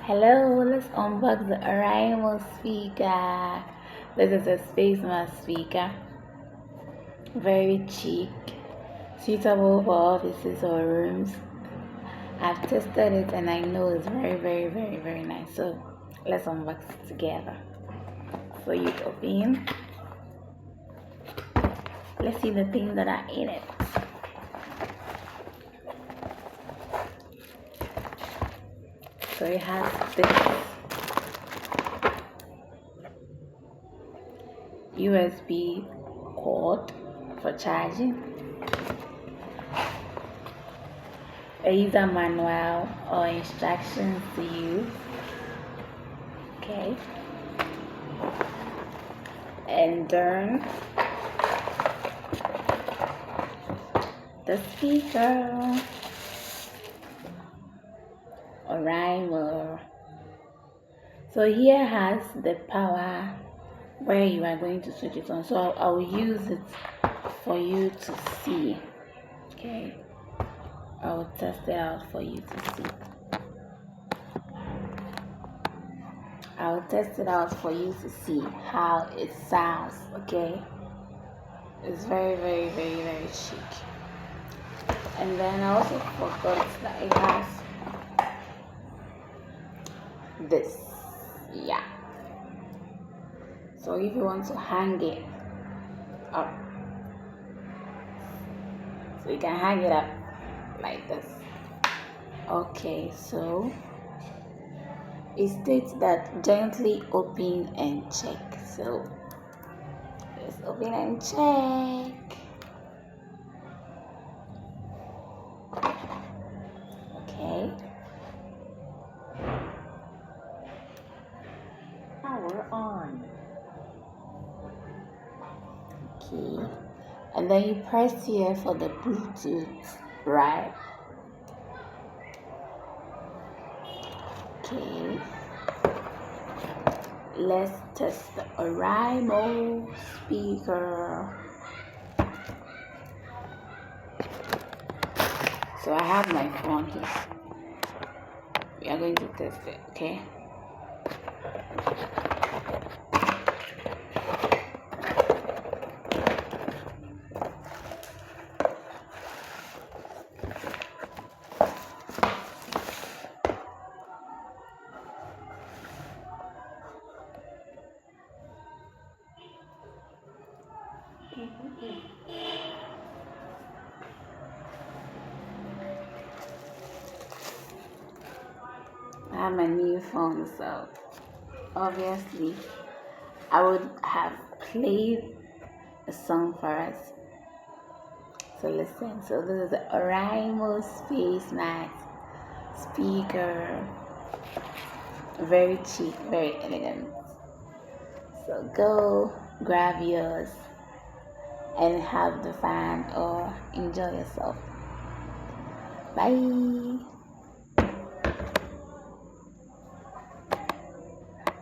Hello, let's unbox the oraimo speaker. This is a space mask speaker. Very chic, suitable for offices or rooms. I've tested it and I know it's very nice. So let's unbox it together. So you open. Let's see the things that are in it. So it has this USB cord for charging, a user manual or instructions to use, okay, and then the speaker, oraimo. So here has the power where you are going to switch it on. So I'll use it for you to see. Okay, I will test it out for you to see. I'll test it out for you to see how it sounds. Okay, it's very chic. And then I also forgot that it has this. Yeah, so if you want to hang it up, so you can hang it up like this. Okay, so it states that gently open and check. So let's open and check. Okay, power on. okay, and then you press here for the Bluetooth, right? Okay, let's test the oraimo speaker. So I have my phone here. We are going to test it, okay? I have my new phone, so obviously I would have played a song for us. So listen. So this is the oraimo space mask speaker. Very cheap, very elegant. So go grab yours and have the fun or enjoy yourself. Bye.